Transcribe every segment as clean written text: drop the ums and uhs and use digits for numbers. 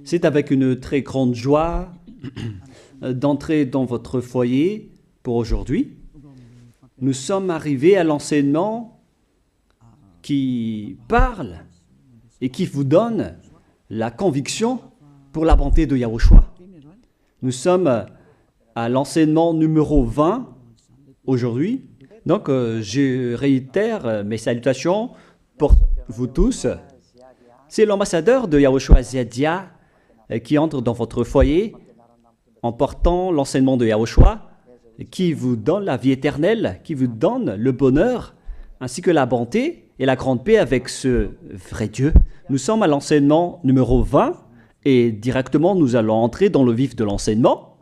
C'est avec une très grande joie d'entrer dans votre foyer pour aujourd'hui. Nous sommes arrivés à l'enseignement qui parle et qui vous donne la conviction pour la bonté de Yahushua. Nous sommes à l'enseignement numéro 20 aujourd'hui. Donc, je réitère mes salutations pour vous tous. C'est l'ambassadeur de Yahushua Ziadia qui entre dans votre foyer en portant l'enseignement de Yahushua qui vous donne la vie éternelle, qui vous donne le bonheur ainsi que la bonté et la grande paix avec ce vrai Dieu. Nous sommes à l'enseignement numéro 20 et directement nous allons entrer dans le vif de l'enseignement.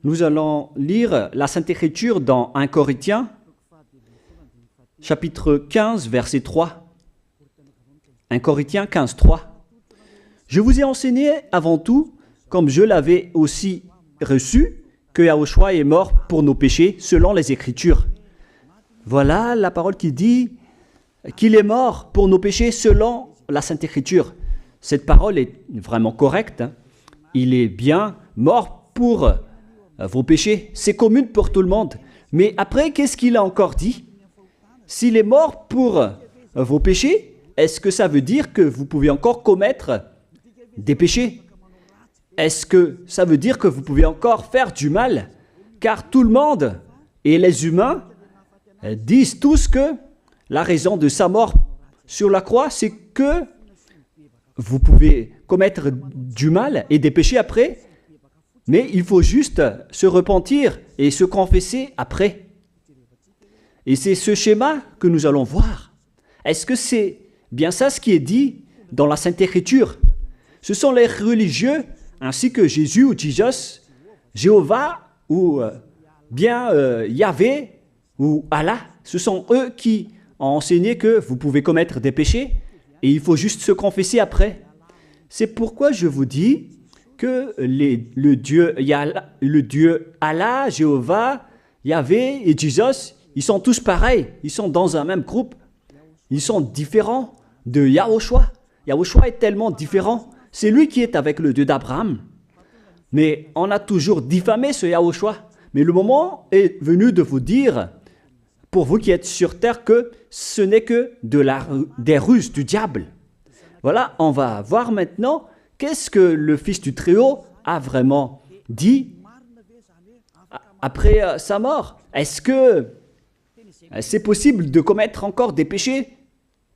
Nous allons lire la Sainte Écriture dans 1 Corinthiens, chapitre 15, verset 3. 1 Corinthiens 15, 3. Je vous ai enseigné avant tout, comme je l'avais aussi reçu, que Yahushua est mort pour nos péchés selon les Écritures. Voilà la parole qui dit qu'il est mort pour nos péchés selon la Sainte Écriture. Cette parole est vraiment correcte. Il est bien mort pour vos péchés. C'est commun pour tout le monde. Mais après, qu'est-ce qu'il a encore dit? S'il est mort pour vos péchés, est-ce que ça veut dire que vous pouvez encore commettre des péchés? Est-ce que ça veut dire que vous pouvez encore faire du mal? Car tout le monde et les humains disent tous que la raison de sa mort sur la croix, c'est que vous pouvez commettre du mal et des péchés après, mais il faut juste se repentir et se confesser après. Et c'est ce schéma que nous allons voir. Est-ce que c'est bien ça ce qui est dit dans la Sainte Écriture? Ce sont les religieux, ainsi que Jésus ou Jesus, Jéhovah ou bien Yahvé ou Allah. Ce sont eux qui ont enseigné que vous pouvez commettre des péchés et il faut juste se confesser après. C'est pourquoi je vous dis que le Dieu Allah, Jéhovah, Yahvé et Jesus, ils sont tous pareils. Ils sont dans un même groupe. Ils sont différents de Yahushua. Yahushua est tellement différent. C'est lui qui est avec le Dieu d'Abraham. Mais on a toujours diffamé ce Yahushua. Mais le moment est venu de vous dire, pour vous qui êtes sur terre, que ce n'est que des ruses du diable. Voilà, on va voir maintenant qu'est-ce que le Fils du Très-Haut a vraiment dit après sa mort. Est-ce que c'est possible de commettre encore des péchés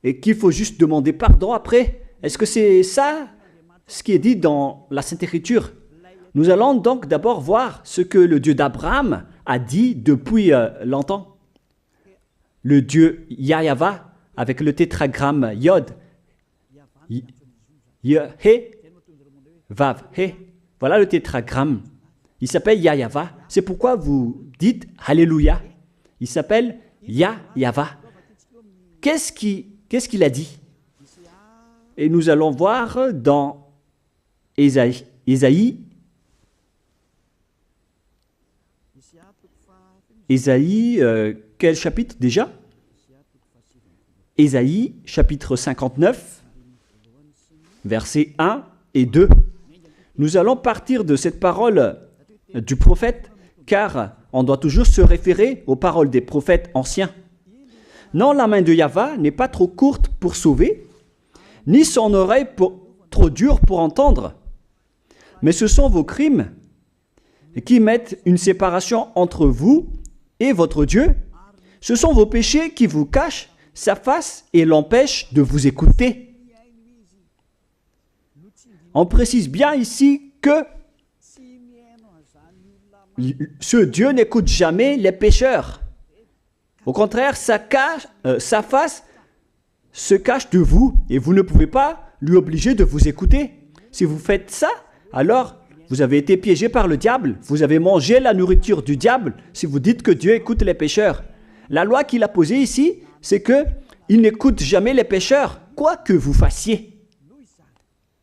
et qu'il faut juste demander pardon après? Est-ce que c'est ça ce qui est dit dans la Sainte Écriture? Nous allons donc d'abord voir ce que le Dieu d'Abraham a dit depuis longtemps. Le Dieu Yahva avec le tétragramme Yod, He, Vav, He. Voilà le tétragramme. Il s'appelle Yahva. C'est pourquoi vous dites Alléluia. Il s'appelle Yahva. Qu'est-ce qu'il a dit? Et nous allons voir dans Ésaïe, quel chapitre déjà? Ésaïe, chapitre 59, versets 1 et 2. Nous allons partir de cette parole du prophète, car on doit toujours se référer aux paroles des prophètes anciens. Non, la main de Yahva n'est pas trop courte pour sauver, ni son oreille trop dure pour entendre. Mais ce sont vos crimes qui mettent une séparation entre vous et votre Dieu. Ce sont vos péchés qui vous cachent sa face et l'empêchent de vous écouter. On précise bien ici que ce Dieu n'écoute jamais les pécheurs. Au contraire, sa face se cache de vous et vous ne pouvez pas lui obliger de vous écouter. Si vous faites ça, alors vous avez été piégé par le diable. Vous avez mangé la nourriture du diable si vous dites que Dieu écoute les pécheurs. La loi qu'il a posée ici, c'est qu'il n'écoute jamais les pécheurs, quoi que vous fassiez.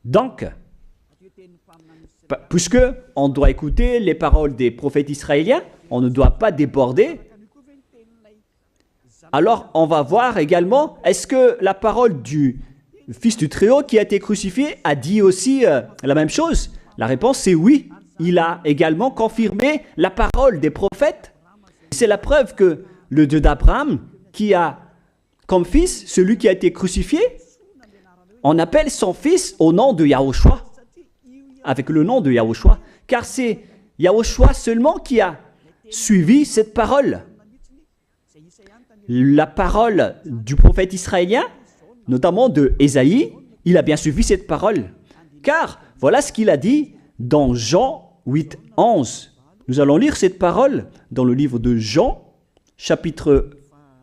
Donc, puisque on doit écouter les paroles des prophètes israéliens, on ne doit pas déborder. Alors, on va voir également, est-ce que la parole du le Fils du Très-Haut qui a été crucifié a dit aussi la même chose? La réponse c'est oui. Il a également confirmé la parole des prophètes. C'est la preuve que le Dieu d'Abraham, qui a comme fils celui qui a été crucifié, on appelle son fils au nom de Yahushua, avec le nom de Yahushua, car c'est Yahushua seulement qui a suivi cette parole. La parole du prophète israélien, notamment de Ésaïe, il a bien suivi cette parole. Car voilà ce qu'il a dit dans Jean 8, 11. Nous allons lire cette parole dans le livre de Jean, chapitre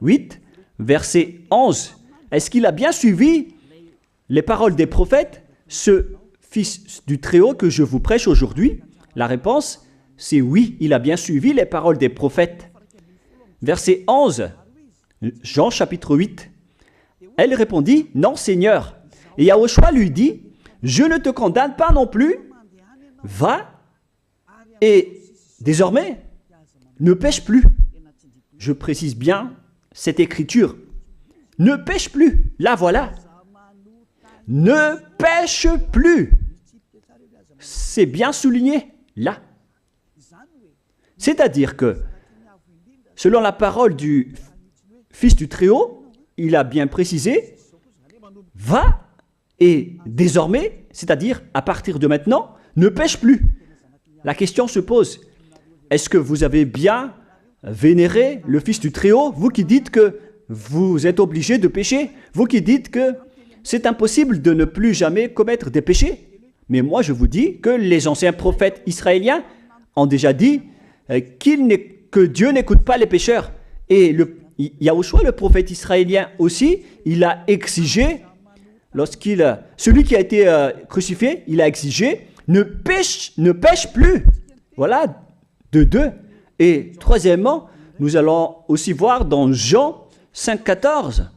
8, verset 11. Est-ce qu'il a bien suivi les paroles des prophètes, ce Fils du Très-Haut que je vous prêche aujourd'hui? La réponse, c'est oui, il a bien suivi les paroles des prophètes. Verset 11, Jean chapitre 8. Elle répondit, non Seigneur. Et Yahushua lui dit, je ne te condamne pas non plus. Va et désormais, ne pêche plus. Je précise bien cette écriture. Ne pêche plus. Là, voilà. Ne pêche plus. C'est bien souligné, là. C'est-à-dire que, selon la parole du Fils du Très-Haut, il a bien précisé, va et désormais, c'est-à-dire à partir de maintenant, ne pêche plus. La question se pose, est-ce que vous avez bien vénéré le Fils du Très-Haut, vous qui dites que vous êtes obligé de pécher, vous qui dites que c'est impossible de ne plus jamais commettre des péchés? Mais moi je vous dis que les anciens prophètes israéliens ont déjà dit que Dieu n'écoute pas les pécheurs. Et Yahushua, le prophète israélien aussi, il a exigé, celui qui a été crucifié, il a exigé, ne pêche plus. Voilà, de deux. Et troisièmement, nous allons aussi voir dans Jean 5,14.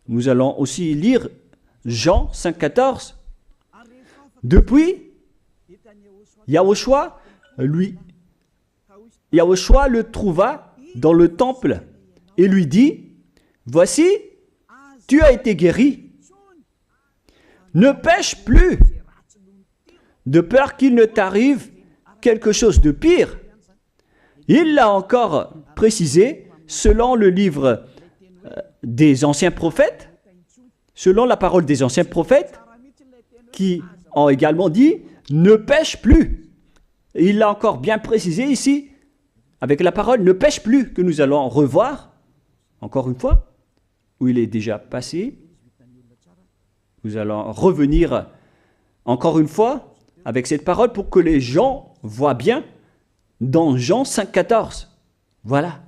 Nous allons aussi lire Jean 5,14. Depuis, Yahushua le trouva dans le temple et lui dit, voici, tu as été guéri. Ne pêche plus, de peur qu'il ne t'arrive quelque chose de pire. Il l'a encore précisé selon le livre des anciens prophètes, selon la parole des anciens prophètes, qui ont également dit « ne pêche plus ». Il l'a encore bien précisé ici, avec la parole « ne pêche plus » que nous allons revoir, encore une fois, où il est déjà passé. Nous allons revenir encore une fois avec cette parole pour que les gens voient bien dans Jean 5,14. Voilà.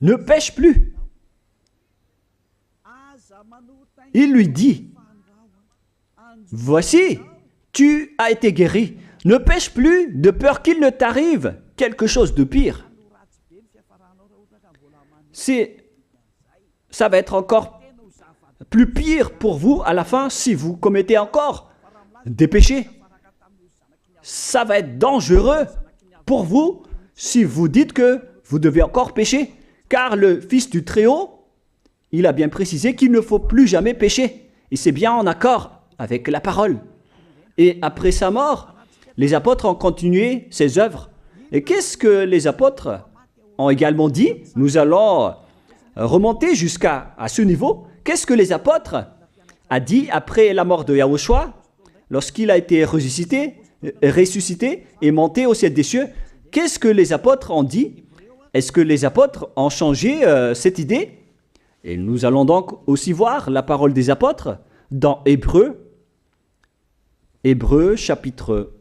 Ne pêche plus. Il lui dit, voici, tu as été guéri. Ne pêche plus de peur qu'il ne t'arrive quelque chose de pire. Ça va être encore plus pire pour vous à la fin si vous commettez encore des péchés. Ça va être dangereux pour vous si vous dites que vous devez encore pécher. Car le Fils du Très-Haut, il a bien précisé qu'il ne faut plus jamais pécher. Et c'est bien en accord avec la parole. Et après sa mort, les apôtres ont continué ses œuvres. Et qu'est-ce que les apôtres ont également dit? Nous allons remonter jusqu'à ce niveau. Qu'est-ce que les apôtres ont dit après la mort de Yahushua, lorsqu'il a été ressuscité et monté au ciel des cieux? Qu'est-ce que les apôtres ont dit? Est-ce que les apôtres ont changé cette idée? Et nous allons donc aussi voir la parole des apôtres dans Hébreux chapitre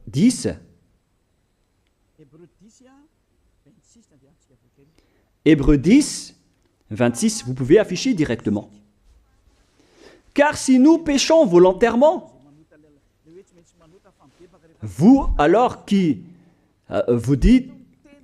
10. Hébreux 10, 26, vous pouvez afficher directement. Car si nous péchons volontairement, vous alors qui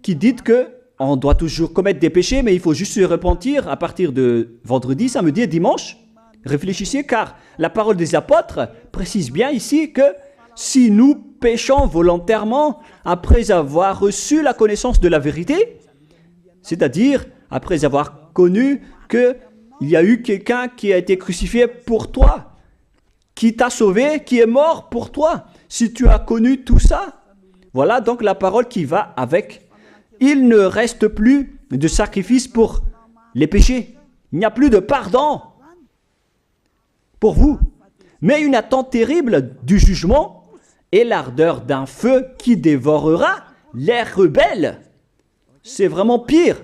dites que on doit toujours commettre des péchés, mais il faut juste se repentir à partir de vendredi, samedi et dimanche. Réfléchissez, car la parole des apôtres précise bien ici que si nous péchons volontairement après avoir reçu la connaissance de la vérité, C'est-à-dire, après avoir connu qu'il y a eu quelqu'un qui a été crucifié pour toi, qui t'a sauvé, qui est mort pour toi. Si tu as connu tout ça, voilà donc la parole qui va avec. Il ne reste plus de sacrifice pour les péchés. Il n'y a plus de pardon pour vous. Mais une attente terrible du jugement et l'ardeur d'un feu qui dévorera les rebelles. C'est vraiment pire.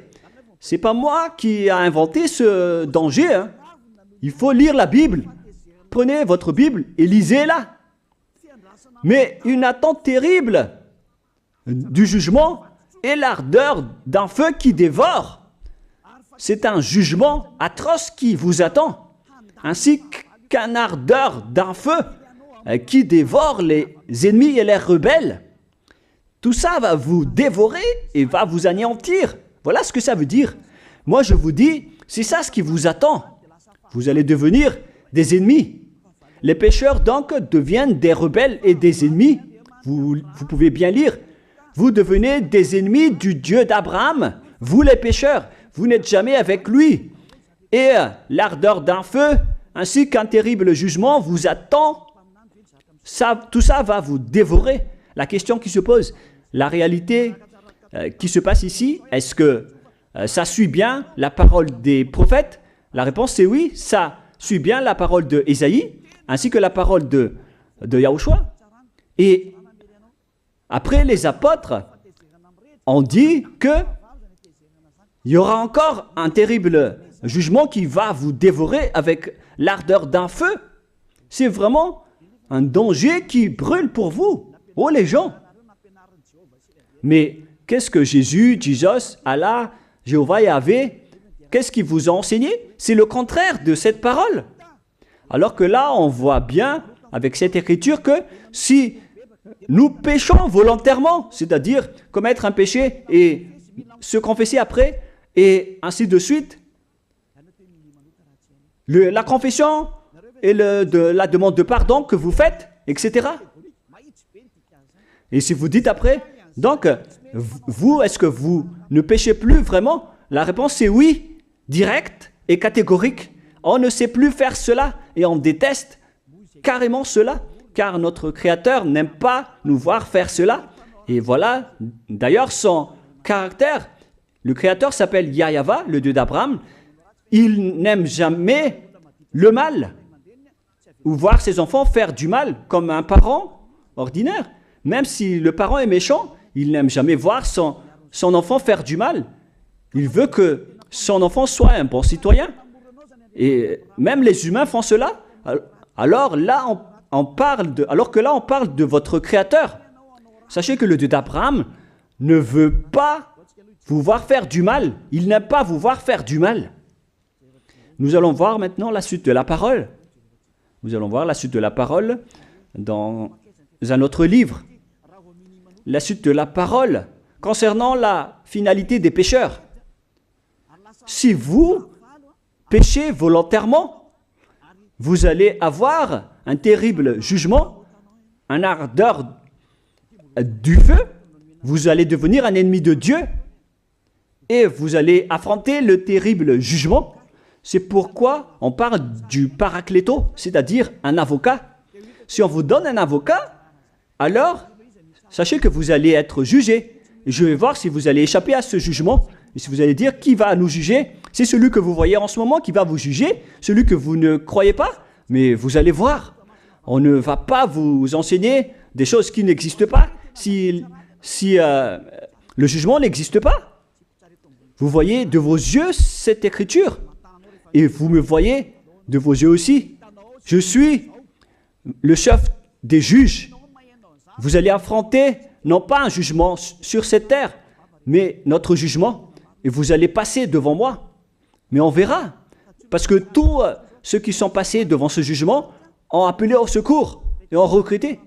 C'est pas moi qui ai inventé ce danger. Hein. Il faut lire la Bible. Prenez votre Bible et lisez-la. Mais une attente terrible du jugement et l'ardeur d'un feu qui dévore. C'est un jugement atroce qui vous attend, ainsi qu'une ardeur d'un feu qui dévore les ennemis et les rebelles. Tout ça va vous dévorer et va vous anéantir. Voilà ce que ça veut dire. Moi, je vous dis, c'est ça ce qui vous attend. Vous allez devenir des ennemis. Les pécheurs, donc, deviennent des rebelles et des ennemis. Vous pouvez bien lire. Vous devenez des ennemis du Dieu d'Abraham. Vous, les pécheurs, vous n'êtes jamais avec lui. Et l'ardeur d'un feu, ainsi qu'un terrible jugement, vous attend. Tout ça va vous dévorer. La question qui se pose, la réalité qui se passe ici, est-ce que ça suit bien la parole des prophètes? La réponse c'est oui, ça suit bien la parole de Ésaïe, ainsi que la parole de Yahushua. Et après, les apôtres ont dit qu'il y aura encore un terrible jugement qui va vous dévorer avec l'ardeur d'un feu. C'est vraiment un danger qui brûle pour vous. Oh les gens! Mais qu'est-ce que Jésus, Allah, Jéhovah, Yahvé, qu'est-ce qu'ils vous ont enseigné? C'est le contraire de cette parole. Alors que là, on voit bien avec cette écriture que si nous péchons volontairement, c'est-à-dire commettre un péché et se confesser après, et ainsi de suite, la confession et la demande de pardon que vous faites, etc. Et si vous dites après, donc, vous, est-ce que vous ne péchez plus vraiment? La réponse est oui, directe et catégorique. On ne sait plus faire cela et on déteste carrément cela, car notre Créateur n'aime pas nous voir faire cela. Et voilà, d'ailleurs, son caractère, le Créateur s'appelle Yahva, le Dieu d'Abraham. Il n'aime jamais le mal, ou voir ses enfants faire du mal, comme un parent ordinaire. Même si le parent est méchant, il n'aime jamais voir son enfant faire du mal. Il veut que son enfant soit un bon citoyen. Et même les humains font cela. Alors que là, on parle de votre Créateur. Sachez que le Dieu d'Abraham ne veut pas vous voir faire du mal. Il n'aime pas vous voir faire du mal. Nous allons voir maintenant la suite de la parole. Nous allons voir la suite de la parole dans un autre livre. La suite de la parole concernant la finalité des pécheurs. Si vous péchez volontairement, vous allez avoir un terrible jugement, un ardeur du feu, vous allez devenir un ennemi de Dieu et vous allez affronter le terrible jugement. C'est pourquoi on parle du paracléto, c'est-à-dire un avocat. Si on vous donne un avocat, alors sachez que vous allez être jugé. Et je vais voir si vous allez échapper à ce jugement. Et si vous allez dire qui va nous juger, c'est celui que vous voyez en ce moment qui va vous juger, celui que vous ne croyez pas. Mais vous allez voir, on ne va pas vous enseigner des choses qui n'existent pas si le jugement n'existe pas. Vous voyez de vos yeux cette écriture et vous me voyez de vos yeux aussi. Je suis le chef des juges. Vous allez affronter non pas un jugement sur cette terre, mais notre jugement. Et vous allez passer devant moi. Mais on verra. Parce que tous ceux qui sont passés devant ce jugement ont appelé au secours et ont recruté.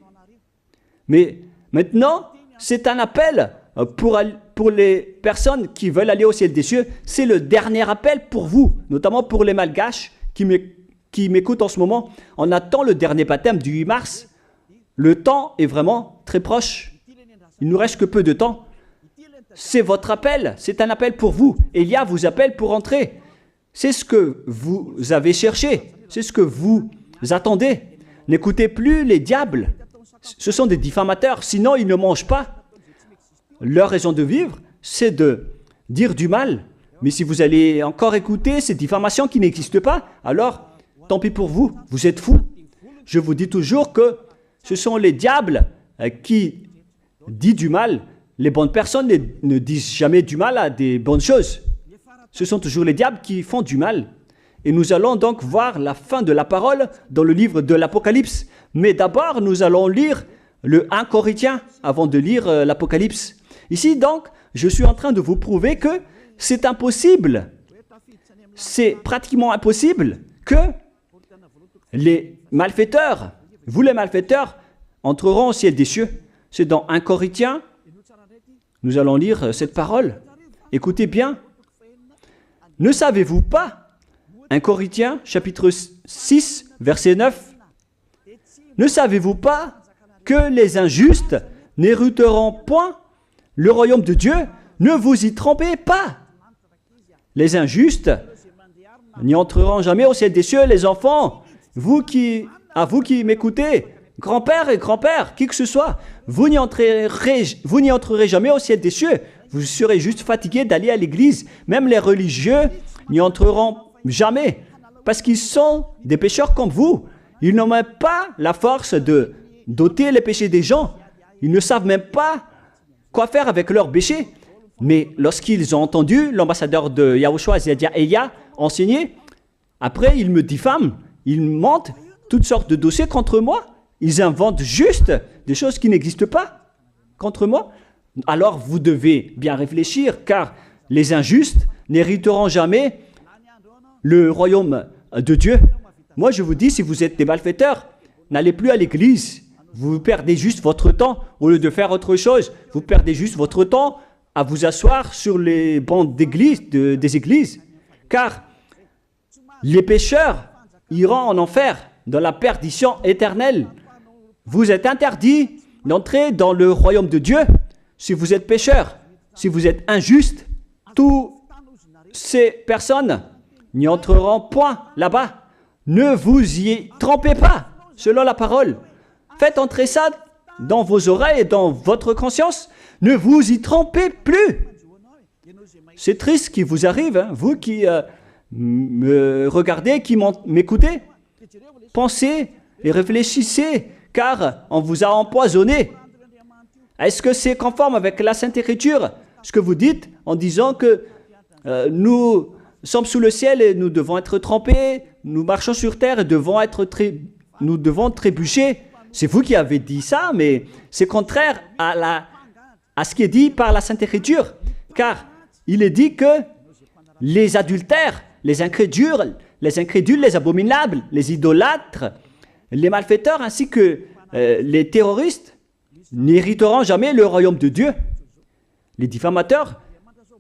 Mais maintenant, c'est un appel pour les personnes qui veulent aller au ciel des cieux. C'est le dernier appel pour vous, notamment pour les Malgaches qui m'écoutent en ce moment. On attend le dernier baptême du 8 mars. Le temps est vraiment très proche. Il ne nous reste que peu de temps. c'est votre appel, c'est un appel pour vous. Élia vous appelle pour entrer. C'est ce que vous avez cherché, c'est ce que vous attendez. N'écoutez plus les diables, ce sont des diffamateurs, sinon ils ne mangent pas. Leur raison de vivre, c'est de dire du mal. Mais si vous allez encore écouter ces diffamations qui n'existent pas, alors tant pis pour vous, vous êtes fous. Je vous dis toujours que ce sont les diables qui disent du mal. Les bonnes personnes ne disent jamais du mal à des bonnes choses. Ce sont toujours les diables qui font du mal. Et nous allons donc voir la fin de la parole dans le livre de l'Apocalypse. Mais d'abord, nous allons lire le 1 Corinthiens avant de lire l'Apocalypse. Ici, donc, je suis en train de vous prouver que c'est impossible. C'est pratiquement impossible que les malfaiteurs, vous les malfaiteurs, entreront au ciel des cieux. C'est dans 1 Corinthiens. Nous allons lire cette parole. Écoutez bien. Ne savez-vous pas, 1 Corinthiens, chapitre 6, verset 9, ne savez-vous pas que les injustes n'hériteront point le royaume de Dieu? Ne vous y trompez pas. Les injustes n'y entreront jamais au ciel des cieux. Les enfants, à vous qui m'écoutez, grand-père et grand-père, qui que ce soit, vous n'y entrerez jamais au ciel des cieux. Vous serez juste fatigué d'aller à l'église. Même les religieux n'y entreront jamais, parce qu'ils sont des pécheurs comme vous. Ils n'ont même pas la force de d'ôter les péchés des gens. Ils ne savent même pas quoi faire avec leurs péchés. Mais lorsqu'ils ont entendu l'ambassadeur de Yahushua, c'est-à-dire Elia, enseigner, après ils me diffament, ils mentent toutes sortes de dossiers contre moi. Ils inventent juste des choses qui n'existent pas contre moi. Alors vous devez bien réfléchir, car les injustes n'hériteront jamais le royaume de Dieu. Moi je vous dis, si vous êtes des malfaiteurs, n'allez plus à l'église. Vous perdez juste votre temps au lieu de faire autre chose. Vous perdez juste votre temps à vous asseoir sur les bancs d'église, des églises. Car les pécheurs iront en enfer, dans la perdition éternelle. Vous êtes interdit d'entrer dans le royaume de Dieu si vous êtes pécheur, si vous êtes injuste. Toutes ces personnes n'y entreront point là-bas. Ne vous y trompez pas, selon la parole. Faites entrer ça dans vos oreilles et dans votre conscience. Ne vous y trompez plus. C'est triste ce qui vous arrive, hein, vous qui me regardez, qui m'écoutez. Pensez et réfléchissez, car on vous a empoisonné. Est-ce que c'est conforme avec la Sainte Écriture, ce que vous dites en disant que nous sommes sous le ciel et nous devons être trempés, nous marchons sur terre et nous devons trébucher? C'est vous qui avez dit ça, mais c'est contraire à ce qui est dit par la Sainte Écriture, car il est dit que les adultères, les incrédules, les abominables, les idolâtres, les malfaiteurs ainsi que les terroristes n'hériteront jamais le royaume de Dieu. Les diffamateurs,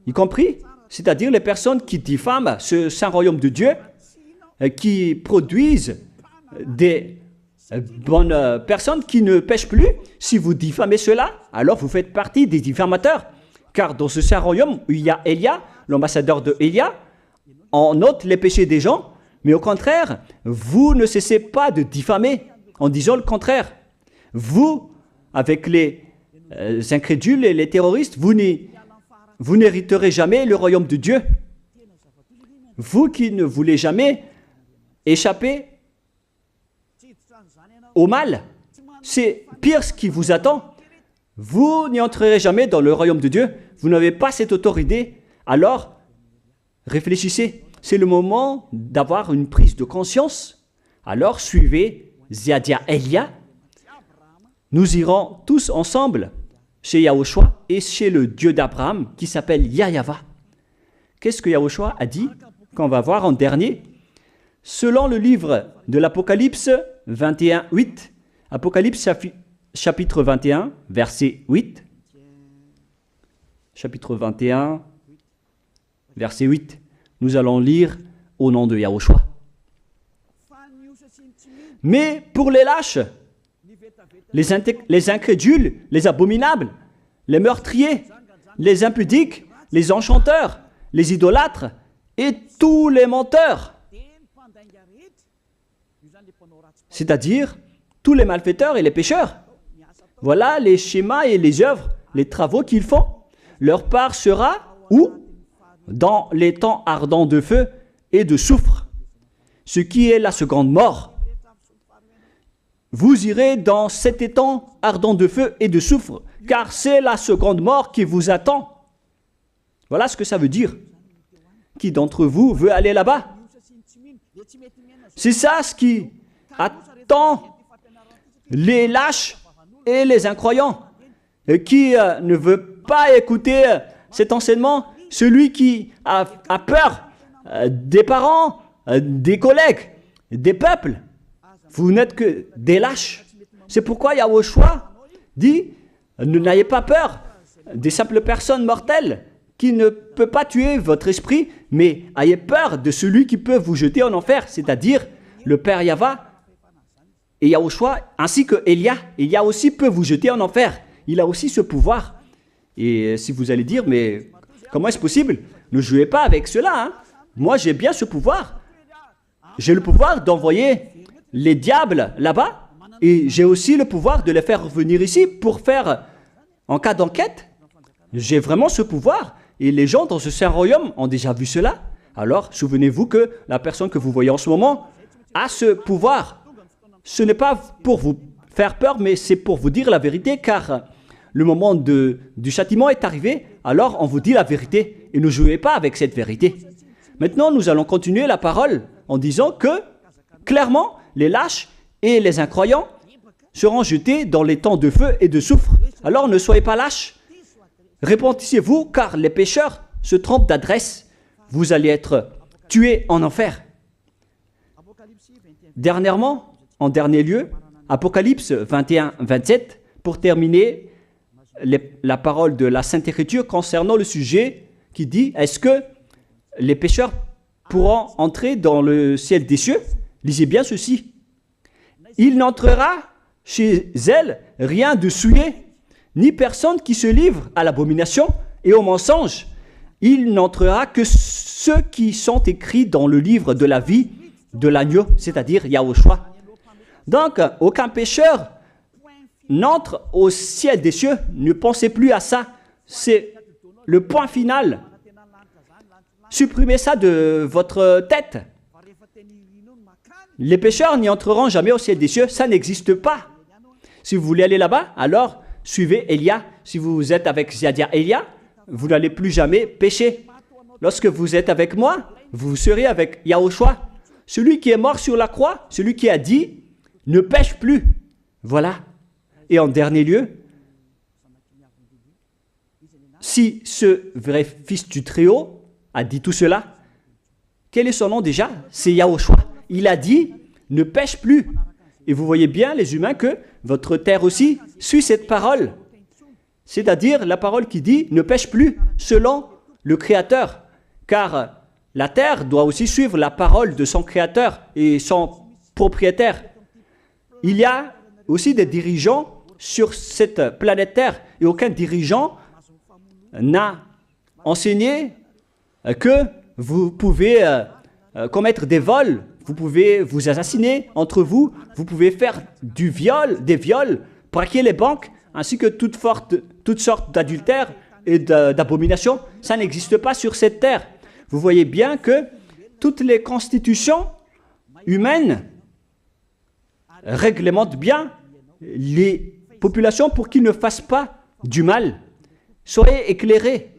y compris, c'est-à-dire les personnes qui diffament ce saint royaume de Dieu, qui produisent des bonnes personnes qui ne pêchent plus. Si vous diffamez cela, alors vous faites partie des diffamateurs. Car dans ce saint royaume où il y a Elia, l'ambassadeur de Elia, on note les péchés des gens, mais au contraire, vous ne cessez pas de diffamer en disant le contraire. Vous, avec les incrédules et les terroristes, vous n'hériterez jamais le royaume de Dieu. Vous qui ne voulez jamais échapper au mal, c'est pire ce qui vous attend. Vous n'y entrerez jamais dans le royaume de Dieu. Vous n'avez pas cette autorité. Alors, réfléchissez. C'est le moment d'avoir une prise de conscience. Alors, suivez Ziadia Elia. Nous irons tous ensemble chez Yahushua et chez le Dieu d'Abraham qui s'appelle Yahweh. Qu'est-ce que Yahushua a dit qu'on va voir en dernier? Selon le livre de l'Apocalypse 21, 8, Apocalypse chapitre 21, verset 8, chapitre 21, verset 8, nous allons lire au nom de Yahushua. Mais pour les lâches, les incrédules, les abominables, les meurtriers, les impudiques, les enchanteurs, les idolâtres et tous les menteurs. C'est-à-dire tous les malfaiteurs et les pécheurs. Voilà les schémas et les œuvres, les travaux qu'ils font. Leur part sera où? Dans les temps ardents de feu et de soufre, ce qui est la seconde mort. Vous irez dans cet étang ardent de feu et de soufre, car c'est la seconde mort qui vous attend. Voilà ce que ça veut dire. Qui d'entre vous veut aller là-bas? C'est ça ce qui attend les lâches et les incroyants. Qui ne veut pas écouter cet enseignement? Celui qui a peur des parents, des collègues, des peuples. Vous n'êtes que des lâches. C'est pourquoi Yahushua dit, ne n'ayez pas peur des simples personnes mortelles qui ne peut pas tuer votre esprit, mais ayez peur de celui qui peut vous jeter en enfer, c'est-à-dire le Père Yahva et Yahushua, ainsi que Elia. Elia aussi peut vous jeter en enfer. Il a aussi ce pouvoir. Et si vous allez dire, mais comment est-ce possible? Ne jouez pas avec cela. Hein? Moi, j'ai bien ce pouvoir. J'ai le pouvoir d'envoyer les diables là-bas. Et j'ai aussi le pouvoir de les faire revenir ici pour faire, en cas d'enquête. J'ai vraiment ce pouvoir. Et les gens dans ce saint royaume ont déjà vu cela. Alors, souvenez-vous que la personne que vous voyez en ce moment a ce pouvoir. Ce n'est pas pour vous faire peur, mais c'est pour vous dire la vérité, car le moment du châtiment est arrivé, alors on vous dit la vérité, et ne jouez pas avec cette vérité. Maintenant, nous allons continuer la parole en disant que, clairement, les lâches et les incroyants seront jetés dans les temps de feu et de soufre. Alors ne soyez pas lâches, répentissez-vous, car les pécheurs se trompent d'adresse. Vous allez être tués en enfer. Dernièrement, en dernier lieu, Apocalypse 21-27, pour terminer la parole de la Sainte Écriture concernant le sujet qui dit, est-ce que les pécheurs pourront entrer dans le ciel des cieux? Lisez bien ceci. Il n'entrera chez elle rien de souillé, ni personne qui se livre à l'abomination et au mensonge. Il n'entrera que ceux qui sont écrits dans le livre de la vie de l'agneau, c'est-à-dire Yahushua. Donc, aucun pécheur n'entre au ciel des cieux. Ne pensez plus à ça. C'est le point final. Supprimez ça de votre tête. Les pécheurs n'y entreront jamais au ciel des cieux. Ça n'existe pas. Si vous voulez aller là-bas, alors suivez Elia. Si vous êtes avec Ziadia Elia, vous n'allez plus jamais pécher. Lorsque vous êtes avec moi, vous serez avec Yahushua. Celui qui est mort sur la croix, celui qui a dit, ne pêche plus. Voilà. Et en dernier lieu, si ce vrai fils du Très-Haut a dit tout cela, quel est son nom déjà? C'est Yahushua. Il a dit, ne pêche plus. Et vous voyez bien, les humains, que votre terre aussi suit cette parole. C'est-à-dire la parole qui dit, ne pêche plus, selon le Créateur. Car la terre doit aussi suivre la parole de son Créateur et son propriétaire. Il y a aussi des dirigeants sur cette planète Terre et aucun dirigeant n'a enseigné que vous pouvez commettre des vols, vous pouvez vous assassiner entre vous, vous pouvez faire des viols, braquer les banques, ainsi que toutes sortes d'adultères et d'abominations. Ça n'existe pas sur cette terre. Vous voyez bien que toutes les constitutions humaines réglementent bien les populations pour qu'ils ne fassent pas du mal. Soyez éclairés.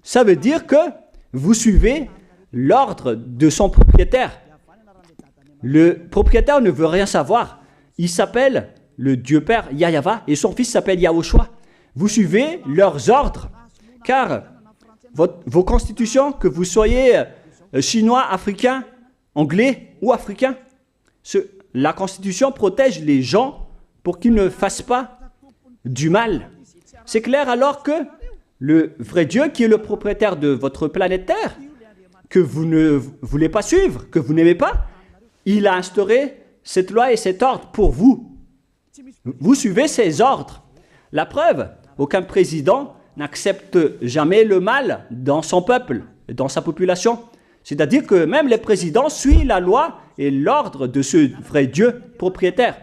Ça veut dire que vous suivez l'ordre de son propriétaire. Le propriétaire ne veut rien savoir. Il s'appelle le Dieu Père Yahva et son fils s'appelle Yahushua. Vous suivez leurs ordres, car vos constitutions, que vous soyez chinois, africain, anglais ou africain, la constitution protège les gens pour qu'ils ne fassent pas du mal. C'est clair alors que le vrai Dieu, qui est le propriétaire de votre planète Terre, que vous ne voulez pas suivre, que vous n'aimez pas, il a instauré cette loi et cet ordre pour vous. Vous suivez ces ordres. La preuve, aucun président n'accepte jamais le mal dans son peuple, dans sa population. C'est-à-dire que même les présidents suivent la loi et l'ordre de ce vrai Dieu propriétaire.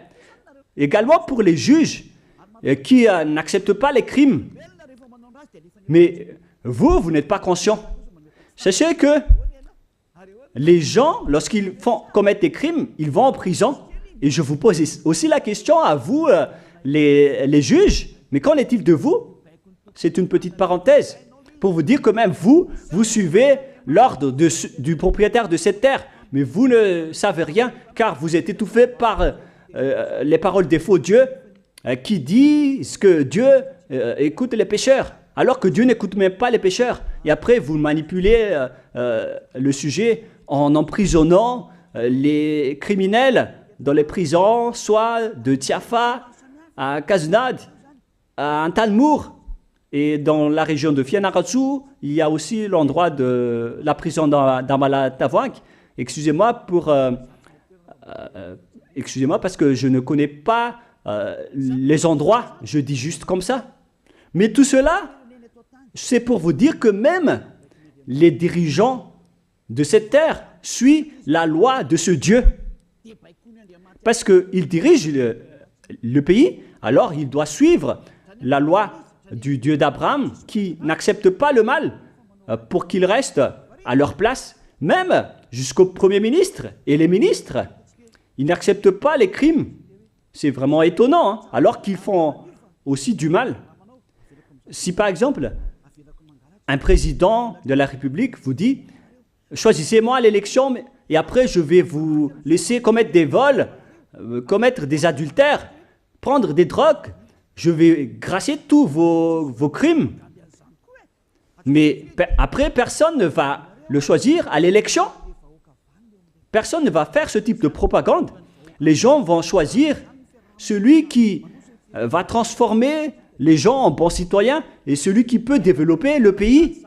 Également pour les juges qui n'acceptent pas les crimes. Mais vous n'êtes pas conscient. Sachez que les gens, lorsqu'ils commettent des crimes, ils vont en prison. Et je vous pose aussi la question à vous, les juges, mais qu'en est-il de vous? C'est une petite parenthèse pour vous dire que même vous suivez l'ordre du propriétaire de cette terre, mais vous ne savez rien car vous êtes étouffé par les paroles des faux dieux qui disent que Dieu écoute les pécheurs, alors que Dieu n'écoute même pas les pécheurs. Et après, vous manipulez le sujet en emprisonnant les criminels dans les prisons, soit de Tiafa à Kaznad, à Antalmour. Et dans la région de Fianarantsoa, il y a aussi l'endroit de la prison d'Amala-Tavank. Excusez-moi parce que je ne connais pas les endroits, je dis juste comme ça. Mais tout cela, c'est pour vous dire que même les dirigeants de cette terre suivent la loi de ce Dieu. Parce qu'ils dirigent le pays, alors il doit suivre la loi du Dieu d'Abraham qui n'accepte pas le mal pour qu'ils restent à leur place, même jusqu'au Premier ministre et les ministres. Ils n'acceptent pas les crimes. C'est vraiment étonnant, hein, alors qu'ils font aussi du mal. Si par exemple, un président de la République vous dit « Choisissez-moi à l'élection et après je vais vous laisser commettre des vols, commettre des adultères, prendre des drogues, je vais gracier tous vos crimes. » Mais après, personne ne va le choisir à l'élection. Personne ne va faire ce type de propagande. Les gens vont choisir celui qui va transformer les gens en bons citoyens et celui qui peut développer le pays.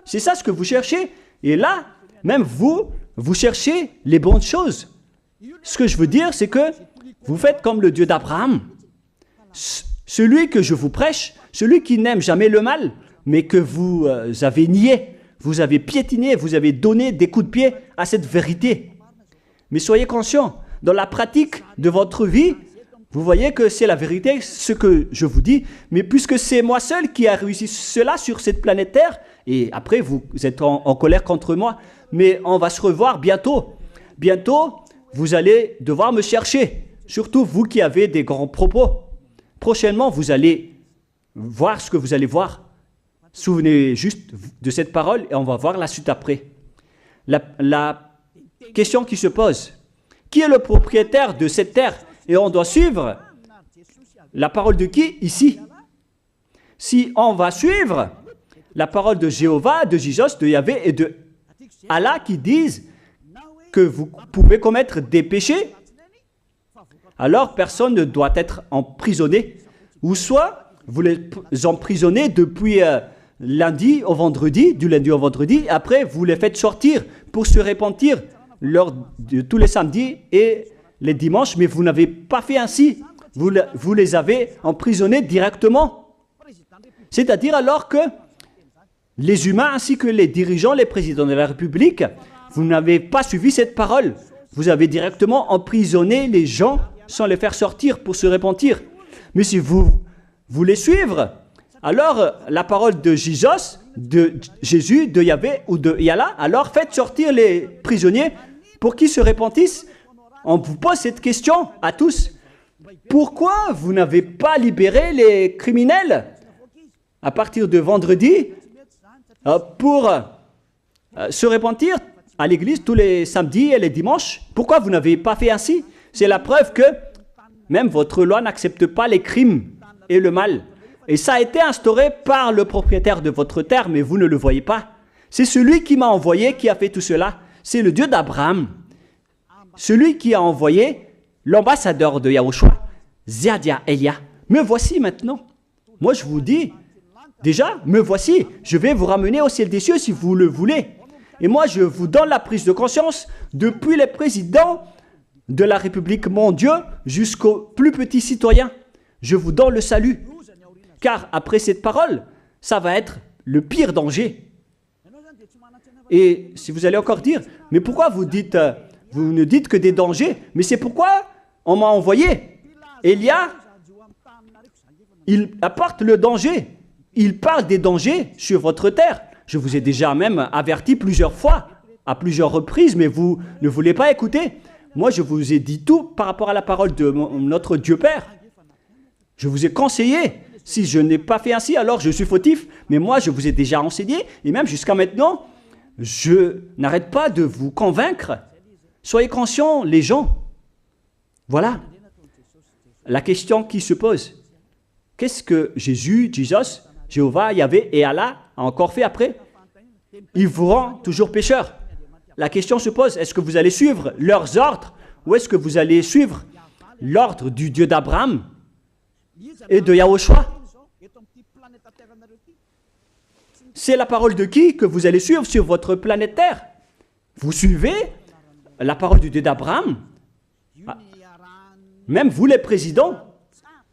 C'est ça ce que vous cherchez. Et là, même vous cherchez les bonnes choses. Ce que je veux dire, c'est que vous faites comme le Dieu d'Abraham. Celui que je vous prêche, celui qui n'aime jamais le mal, mais que vous avez nié, vous avez piétiné, vous avez donné des coups de pied à cette vérité. Mais soyez conscients, dans la pratique de votre vie, vous voyez que c'est la vérité, ce que je vous dis, mais puisque c'est moi seul qui a réussi cela sur cette planète Terre, et après vous êtes en colère contre moi, mais on va se revoir bientôt. Bientôt, vous allez devoir me chercher, surtout vous qui avez des grands propos. Prochainement, vous allez voir ce que vous allez voir. Souvenez juste de cette parole et on va voir la suite après. La question qui se pose, qui est le propriétaire de cette terre? Et on doit suivre la parole de qui ici? Si on va suivre la parole de Jéhovah, de Jésus, de Yahvé et de Allah qui disent que vous pouvez commettre des péchés, alors personne ne doit être emprisonné. Ou soit vous les emprisonnez depuis lundi au vendredi, du lundi au vendredi, après vous les faites sortir pour se repentir lors de tous les samedis et les dimanches, mais vous n'avez pas fait ainsi. Vous les avez emprisonnés directement. C'est-à-dire alors que les humains ainsi que les dirigeants, les présidents de la République, vous n'avez pas suivi cette parole. Vous avez directement emprisonné les gens sans les faire sortir pour se repentir. Mais si vous voulez suivre, alors la parole de Jésus, de Yahvé ou de Yallah, alors faites sortir les prisonniers pour qu'ils se repentissent. On vous pose cette question à tous. Pourquoi vous n'avez pas libéré les criminels à partir de vendredi pour se repentir à l'église tous les samedis et les dimanches? Pourquoi vous n'avez pas fait ainsi? C'est la preuve que même votre loi n'accepte pas les crimes et le mal. Et ça a été instauré par le propriétaire de votre terre, mais vous ne le voyez pas. C'est celui qui m'a envoyé qui a fait tout cela. C'est le Dieu d'Abraham. Celui qui a envoyé l'ambassadeur de Yahushua, Ziadia Elia. Me voici maintenant. Moi je vous dis, déjà, me voici. Je vais vous ramener au ciel des cieux si vous le voulez. Et moi je vous donne la prise de conscience depuis les présidents de la République, mon Dieu, jusqu'aux plus petits citoyens. Je vous donne le salut. Car après cette parole, ça va être le pire danger. Et si vous allez encore dire, mais pourquoi vous ne dites que des dangers? Mais c'est pourquoi on m'a envoyé. Élia, il apporte le danger. Il parle des dangers sur votre terre. Je vous ai déjà même averti plusieurs fois, à plusieurs reprises, mais vous ne voulez pas écouter. Moi, je vous ai dit tout par rapport à la parole de notre Dieu Père. Je vous ai conseillé. Si je n'ai pas fait ainsi, alors je suis fautif. Mais moi, je vous ai déjà enseigné. Et même jusqu'à maintenant, je n'arrête pas de vous convaincre. Soyez conscients, les gens. Voilà la question qui se pose. Qu'est-ce que Jésus, Jéhovah, Yahvé et Allah a encore fait après? Il vous rend toujours pécheur. La question se pose, est-ce que vous allez suivre leurs ordres ou est-ce que vous allez suivre l'ordre du Dieu d'Abraham et de Yahushua? C'est la parole de qui que vous allez suivre sur votre planète Terre? Vous suivez la parole du Dieu d'Abraham? Même vous les présidents,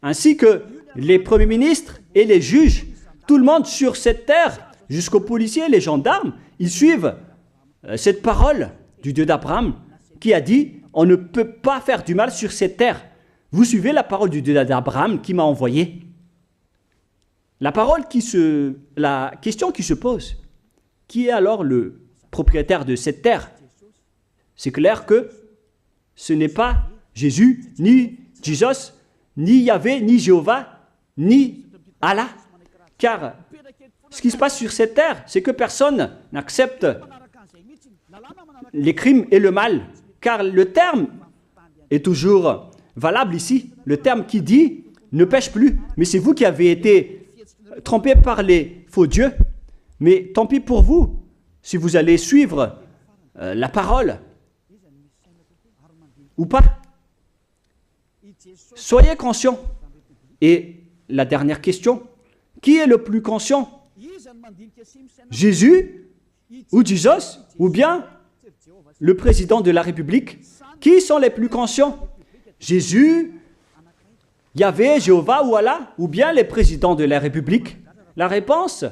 ainsi que les premiers ministres et les juges, tout le monde sur cette terre, jusqu'aux policiers et les gendarmes, ils suivent cette parole du Dieu d'Abraham qui a dit « On ne peut pas faire du mal sur cette terre ». Vous suivez la parole du Dieu d'Abraham qui m'a envoyé. La question qui se pose, qui est alors le propriétaire de cette terre? C'est clair que ce n'est pas Jésus, ni Jesus, ni Yahvé, ni Jéhovah, ni Allah. Car ce qui se passe sur cette terre, c'est que personne n'accepte les crimes et le mal. Car le terme est toujours valable ici. Le terme qui dit « ne pêche plus ». Mais c'est vous qui avez été trompés par les faux dieux. Mais tant pis pour vous, si vous allez suivre la parole ou pas. Soyez conscients. Et la dernière question, qui est le plus conscient? Jésus ou Jesus ou bien le président de la République? Qui sont les plus conscients? Jésus, Yahvé, Jéhovah ou Allah ou bien les présidents de la République? La réponse,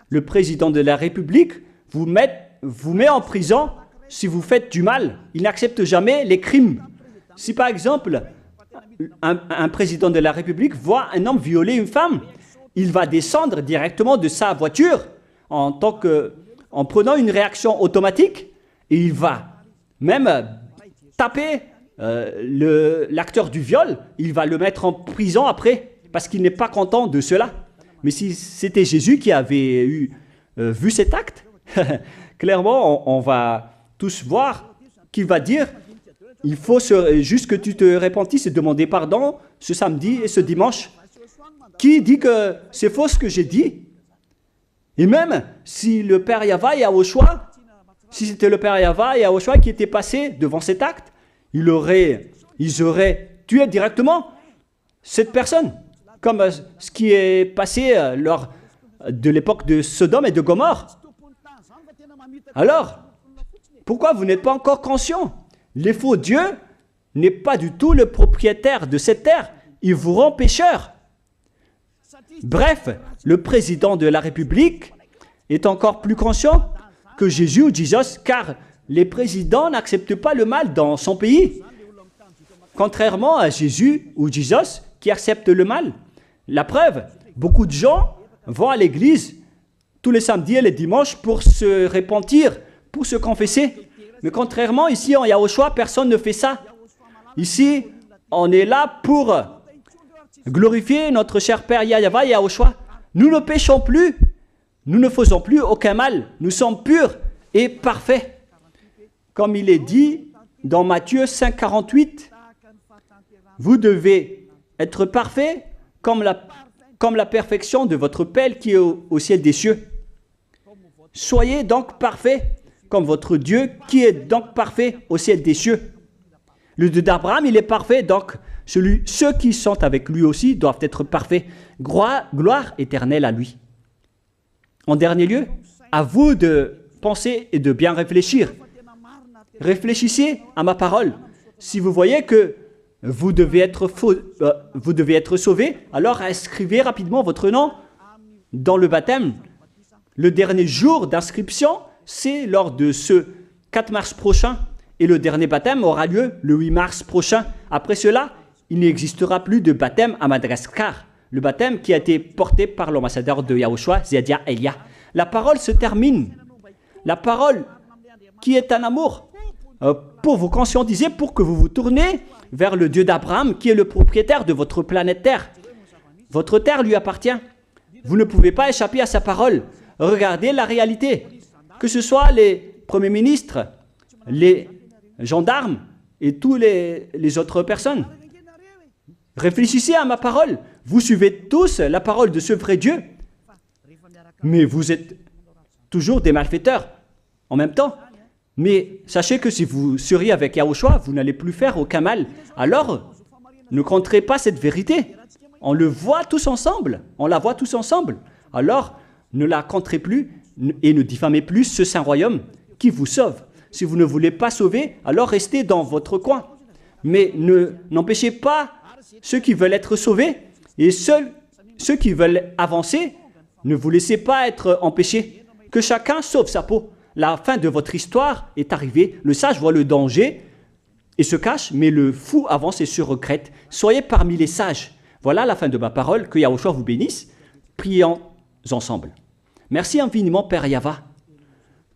le président de la République vous met en prison si vous faites du mal. Il n'accepte jamais les crimes. Si par exemple, un président de la République voit un homme violer une femme, il va descendre directement de sa voiture en prenant une réaction automatique et il va même taper l'acteur du viol, il va le mettre en prison après parce qu'il n'est pas content de cela. Mais si c'était Jésus qui avait vu cet acte, clairement on va tous voir qu'il va dire il faut juste que tu te repentisses et demander pardon ce samedi et ce dimanche. Qui dit que c'est faux ce que j'ai dit? Et même si le Père Yahvé et Yahushua, si c'était le Père Yahvé et Yahushua qui étaient passés devant cet acte, ils auraient tué directement cette personne, comme ce qui est passé lors de l'époque de Sodome et de Gomorrhe. Alors, pourquoi vous n'êtes pas encore conscient? Les faux dieux n'est pas du tout le propriétaire de cette terre. Il vous rend pécheur. Bref, le président de la République est encore plus conscient que Jésus ou Jesus, car les présidents n'acceptent pas le mal dans son pays. Contrairement à Jésus ou Jesus qui acceptent le mal. La preuve, beaucoup de gens vont à l'église tous les samedis et les dimanches pour se repentir, pour se confesser. Mais contrairement, ici en Yahushua, personne ne fait ça. Ici, on est là pour glorifier notre cher Père Yahvé et Yahushua. Nous ne péchons plus, nous ne faisons plus aucun mal. Nous sommes purs et parfaits. Comme il est dit dans Matthieu 5, 48, vous devez être parfaits comme la perfection de votre Père qui est au ciel des cieux. Soyez donc parfaits comme votre Dieu qui est donc parfait au ciel des cieux. Le Dieu d'Abraham, il est parfait, donc ceux qui sont avec lui aussi doivent être parfaits. Gloire éternelle à lui. En dernier lieu, à vous de penser et de bien réfléchir. Réfléchissez à ma parole. Si vous voyez que vous devez être sauvés, alors inscrivez rapidement votre nom dans le baptême, le dernier jour d'inscription, c'est lors de ce 4 mars prochain. Et le dernier baptême aura lieu le 8 mars prochain. Après cela, il n'existera plus de baptême à Madagascar. Le baptême qui a été porté par l'ambassadeur de Yahushua, Ziadia Elia. La parole se termine. La parole qui est un amour pour vous conscientiser, pour que vous vous tournez vers le Dieu d'Abraham qui est le propriétaire de votre planète Terre. Votre terre lui appartient. Vous ne pouvez pas échapper à sa parole. Regardez la réalité. Que ce soit les premiers ministres, les gendarmes et toutes les autres personnes. Réfléchissez à ma parole. Vous suivez tous la parole de ce vrai Dieu. Mais vous êtes toujours des malfaiteurs en même temps. Mais sachez que si vous seriez avec Yahushua, vous n'allez plus faire aucun mal. Alors, ne compterez pas cette vérité. On le voit tous ensemble. On la voit tous ensemble. Alors, ne la compterez plus et ne diffamez plus ce saint royaume qui vous sauve. Si vous ne voulez pas sauver, alors restez dans votre coin. Mais n'empêchez pas ceux qui veulent être sauvés et ceux qui veulent avancer, ne vous laissez pas être empêchés. Que chacun sauve sa peau. La fin de votre histoire est arrivée. Le sage voit le danger et se cache, mais le fou avance et se regrette. Soyez parmi les sages. Voilà la fin de ma parole. Que Yahushua vous bénisse. Prions ensemble. Merci infiniment, Père Yahva,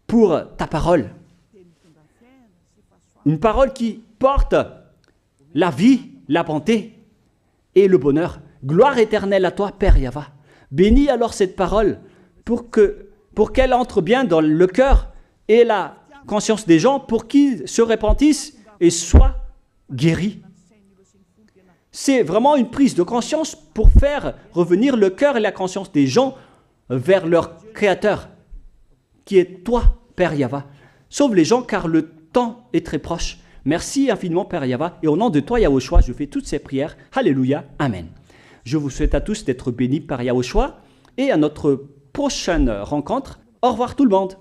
pour ta parole. Une parole qui porte la vie, la bonté et le bonheur. Gloire éternelle à toi, Père Yahva. Bénis alors cette parole pour qu'elle entre bien dans le cœur et la conscience des gens, pour qu'ils se repentissent et soient guéris. C'est vraiment une prise de conscience pour faire revenir le cœur et la conscience des gens vers leur Créateur, qui est toi, Père Yahva. Sauve les gens car le temps est très proche. Merci infiniment, Père Yahva, et au nom de toi, Yahushua, je fais toutes ces prières. Alléluia, Amen. Je vous souhaite à tous d'être bénis par Yahushua, et à notre prochaine rencontre. Au revoir tout le monde.